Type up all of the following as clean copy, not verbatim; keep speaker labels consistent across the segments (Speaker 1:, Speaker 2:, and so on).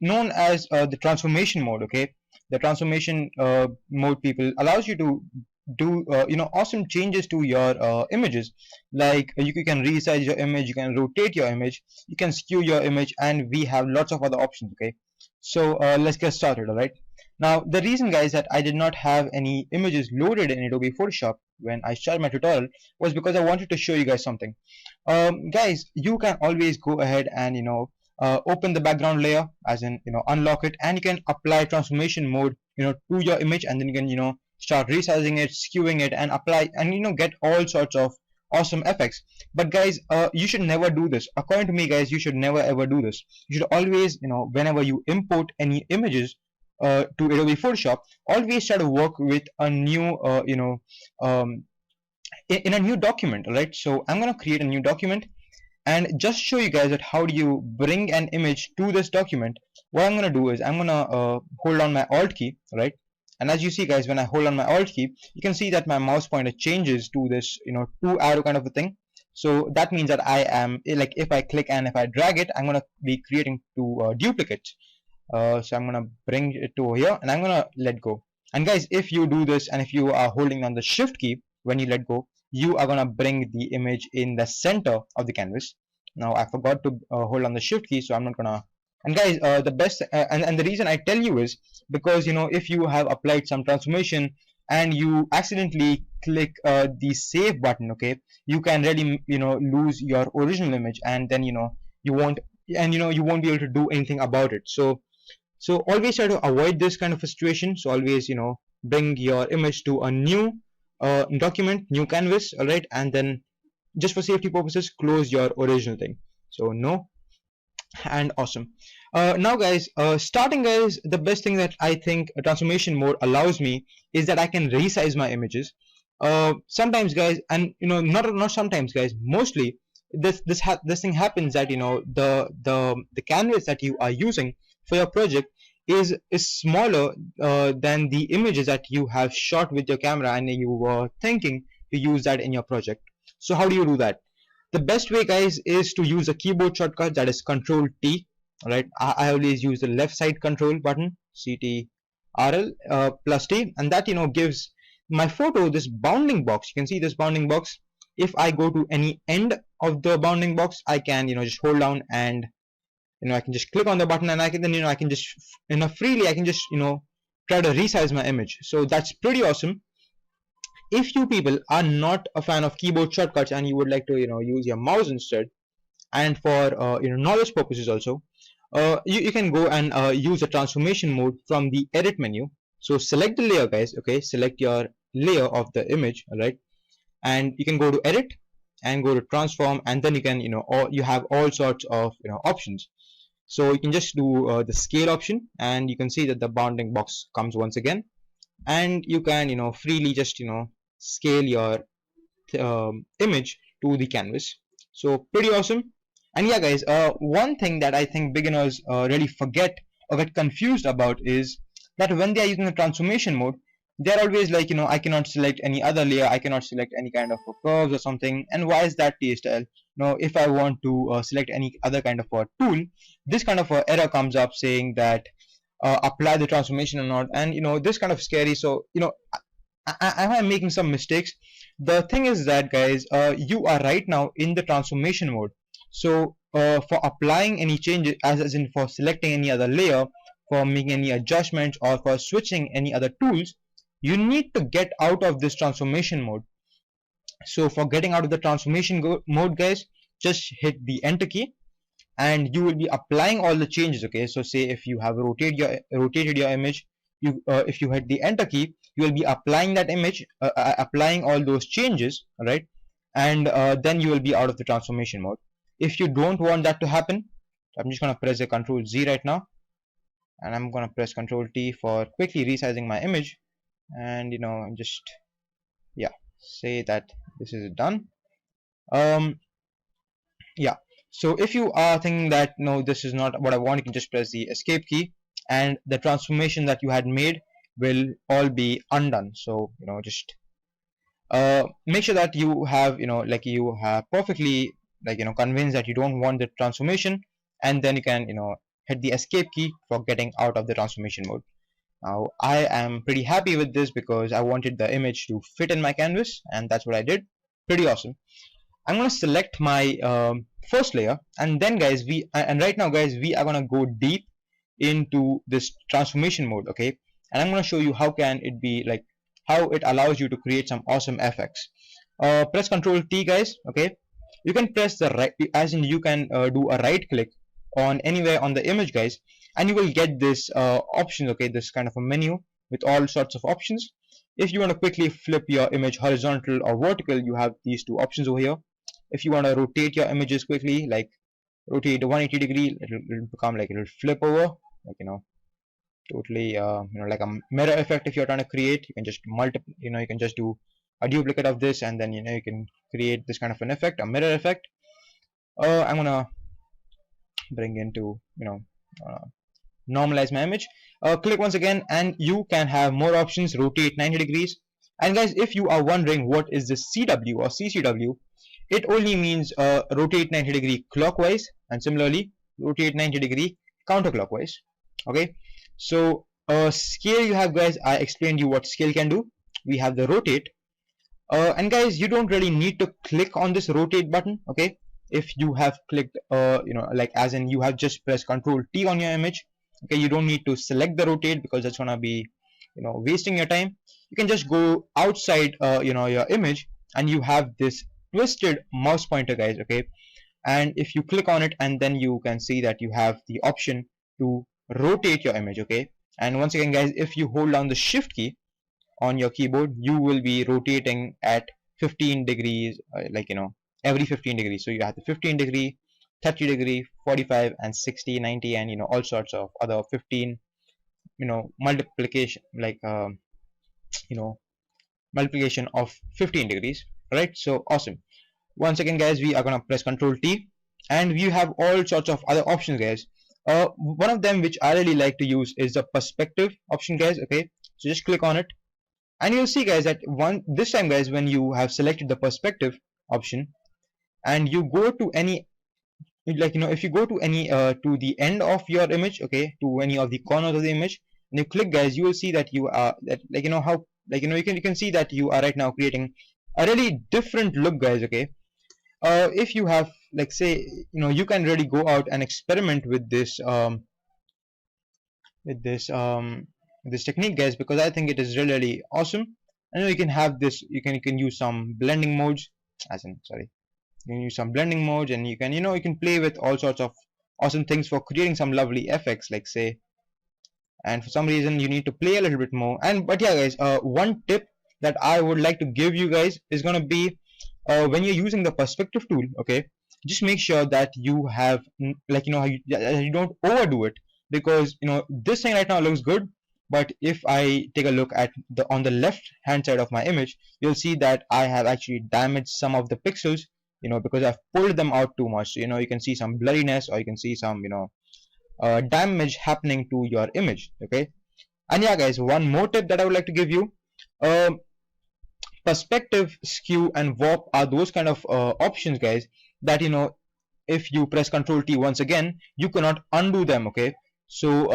Speaker 1: known as the transformation mode. Okay, the transformation mode, people, allows you to do awesome changes to your images. Like you can resize your image, you can rotate your image, you can skew your image, and we have lots of other options. Okay, so let's get started. All right, now the reason, guys, that I did not have any images loaded in Adobe Photoshop when I started my tutorial was because I wanted to show you guys something. Guys, you can always go ahead and open the background layer, as in unlock it, and you can apply transformation mode to your image, and then you can start resizing it, skewing it, and apply and get all sorts of awesome effects. But guys, you should never do this. According to me, guys, you should never ever do this. You should always, whenever you import any images to Adobe Photoshop, always try to work with a new um, in a new document. Right, so I'm gonna create a new document and just show you guys that how do you bring an image to this document. What I'm gonna do is I'm gonna hold on my Alt key, right? And as you see, guys, when I hold on my Alt key, you can see that my mouse pointer changes to this two arrow kind of a thing. So that means that I am, like, if I click and if I drag it, I'm gonna be creating two duplicates. So I'm gonna bring it to here and I'm gonna let go. And guys, if you do this and if you are holding on the Shift key when you let go, you are gonna bring the image in the center of the canvas. Now I forgot to hold on the Shift key, so I'm not gonna. And guys, the best and the reason I tell you is because if you have applied some transformation and you accidentally click the save button, okay, you can really lose your original image, and then you won't, and you won't be able to do anything about it. So always try to avoid this kind of a situation. So always bring your image to a new document, new canvas, all right, and then just for safety purposes close your original thing. So no, and awesome. Now guys, starting guys, the best thing that I think a transformation mode allows me is that I can resize my images. Sometimes guys, and not sometimes guys, mostly this thing happens that the canvas that you are using for your project is smaller than the images that you have shot with your camera, and you were thinking to use that in your project. So how do you do that? The best way, guys, is to use a keyboard shortcut, that is Control T. Right, I always use the left side control button, CTRL plus T, and that gives my photo this bounding box. You can see this bounding box. If I go to any end of the bounding box, I can just hold down and I can just click on the button, and I can then I can just freely I can just try to resize my image. So that's pretty awesome. If you people are not a fan of keyboard shortcuts and you would like to use your mouse instead, and for knowledge purposes also, you can go and use the transformation mode from the edit menu. So select the layer, guys. Okay, select your layer of the image, all right, and you can go to edit and go to transform, and then you can you have all sorts of options. So you can just do the scale option, and you can see that the bounding box comes once again, and you can freely just scale your image to the canvas. So pretty awesome. And yeah guys, one thing that I think beginners really forget or get confused about is that when they are using the transformation mode, they're always like I cannot select any other layer, I cannot select any kind of curves or something. And why is that, TSL? If I want to select any other kind of a tool, this kind of a error comes up saying that apply the transformation or not, and this kind of scary. So am I making some mistakes? The thing is that guys, you are right now in the transformation mode. So for applying any changes, as in for selecting any other layer, for making any adjustments, or for switching any other tools, you need to get out of this transformation mode. So for getting out of the transformation mode, guys, just hit the enter key and you will be applying all the changes. Okay, so say if you have rotated your image, if you hit the enter key, you will be applying that image, applying all those changes, right? And then you will be out of the transformation mode. If you don't want that to happen, I'm just going to press the Control Z right now, and I'm going to press Control T for quickly resizing my image, and just say that this is done. Yeah, so if you are thinking that no, this is not what I want, you can just press the escape key and the transformation that you had made will all be undone. So just make sure that you have like you have perfectly convinced that you don't want the transformation, and then you can hit the escape key for getting out of the transformation mode. Now I am pretty happy with this because I wanted the image to fit in my canvas, and that's what I did. Pretty awesome. I'm gonna select my first layer, and then guys and right now guys we are gonna go deep into this transformation mode, okay? And I'm gonna show you how can it be like how it allows you to create some awesome effects. Press Ctrl T, guys, okay? You can press the right, as in you can do a right click on anywhere on the image, guys, and you will get this option, okay? This kind of a menu with all sorts of options. If you want to quickly flip your image horizontal or vertical, you have these two options over here. If you want to rotate your images quickly, like rotate 180 degree, it'll become like it'll flip over, like totally like a mirror effect. If you're trying to create, you can just you can just do a duplicate of this, and then you can create this kind of an effect, a mirror effect. I'm gonna bring into normalize my image. Click once again, and you can have more options. Rotate 90 degrees. And guys, if you are wondering what is this CW or CCW, it only means rotate 90 degree clockwise, and similarly rotate 90 degree counterclockwise. Okay, so scale you have, guys. I explained you what scale can do. We have the rotate, and guys, you don't really need to click on this rotate button, okay? If you have clicked like as in you have just pressed Ctrl T on your image, okay, you don't need to select the rotate because that's gonna be wasting your time. You can just go outside your image, and you have this twisted mouse pointer, guys, okay? And if you click on it, and then you can see that you have the option to rotate your image, okay? And once again, guys, if you hold down the shift key on your keyboard, you will be rotating at 15 degrees, every 15 degrees. So you have the 15 degree, 30 degree, 45 and 60, 90, and all sorts of other 15 multiplication, like multiplication of 15 degrees, right? So awesome. Once again, guys, we are gonna press Ctrl T, and we have all sorts of other options, guys. One of them which I really like to use is the perspective option, guys, okay? So just click on it, and you'll see, guys, that this time, guys, when you have selected the perspective option and you go to any, if you go to any to the end of your image, okay, to any of the corners of the image, and you click, guys, you will see that you are you can see that you are right now creating a really different look, guys, okay? If you have, like, say, you can really go out and experiment with this this technique, guys, because I think it is really awesome. And you can have this, you can use some blending modes, you can use some blending modes, and you can play with all sorts of awesome things for creating some lovely effects, like, say. And for some reason you need to play a little bit more. But yeah, guys, one tip that I would like to give you guys is gonna be when you're using the perspective tool, okay, just make sure that you have you don't overdo it, because this thing right now looks good, but if I take a look at on the left hand side of my image, you'll see that I have actually damaged some of the pixels, because I've pulled them out too much. So, you can see some blurriness, or you can see some damage happening to your image, okay? And yeah, guys, one more tip that I would like to give you, perspective, skew and warp are those kind of options, guys, that if you press Ctrl T once again, you cannot undo them, okay? So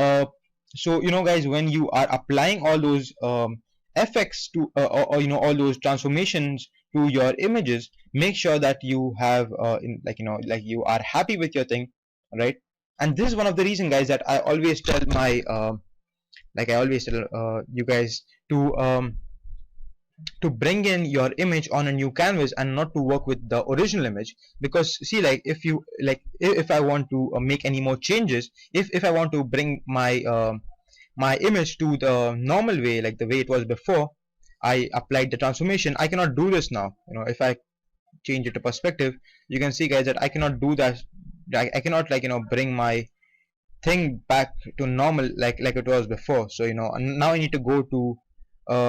Speaker 1: guys, when you are applying all those effects to or all those transformations to your images, make sure that you have you are happy with your thing, right? And this is one of the reasons, guys, that I always tell my you guys to bring in your image on a new canvas and not to work with the original image. Because see, like, if I want to make any more changes, if I want to bring my my image to the normal way, like the way it was before I applied the transformation, I cannot do this now. If I change it to perspective, you can see, guys, that I cannot do that. I cannot bring my thing back to normal like it was before. So now I need to go to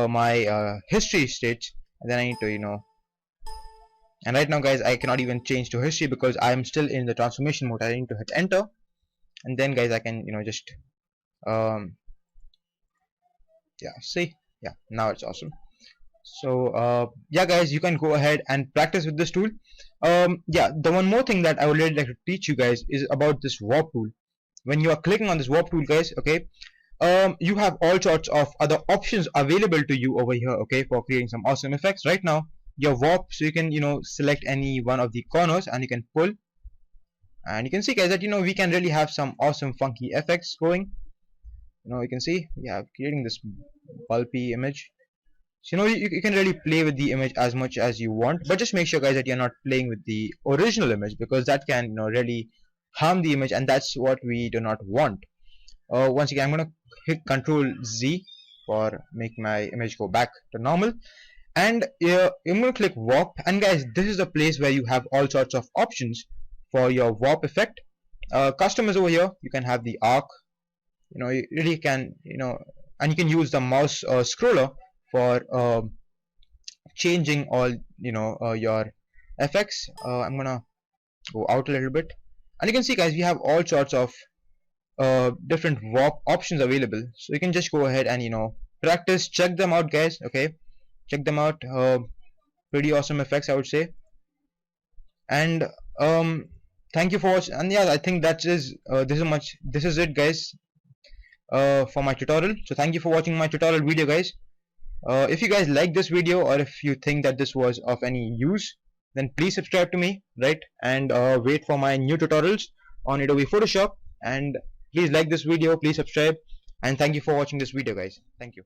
Speaker 1: my history stage, and then I need to and right now, guys, I cannot even change to history because I am still in the transformation mode. I need to hit enter, and then, guys, I can just yeah, see, yeah, now it's awesome. So yeah, guys, you can go ahead and practice with this tool. Yeah, the one more thing that I would really like to teach you guys is about this warp tool. when you are clicking on this warp tool, guys, okay, you have all sorts of other options available to you over here, okay, for creating some awesome effects. Right now your warp, so you can select any one of the corners and you can pull, and you can see, guys, that we can really have some awesome funky effects going. You can see we have creating this bulky image. So you can really play with the image as much as you want, but just make sure, guys, that you're not playing with the original image, because that can really harm the image, and that's what we do not want. Once again, I'm gonna hit Control Z for make my image go back to normal, and I'm gonna click warp. And guys, this is the place where you have all sorts of options for your warp effect. Custom is over here. You can have the arc. You really can, and you can use the mouse scroller for changing all your effects. I'm gonna go out a little bit, and you can see, guys, we have all sorts of different warp options available. So you can just go ahead and practice, check them out, guys. Okay, check them out. Pretty awesome effects, I would say. And thank you for watching. And yeah, I think that is this is it, guys, for my tutorial. So thank you for watching my tutorial video, guys. If you guys like this video, or if you think that this was of any use, then please subscribe to me, right? And wait for my new tutorials on Adobe Photoshop. And please like this video, please subscribe, and thank you for watching this video, guys. Thank you.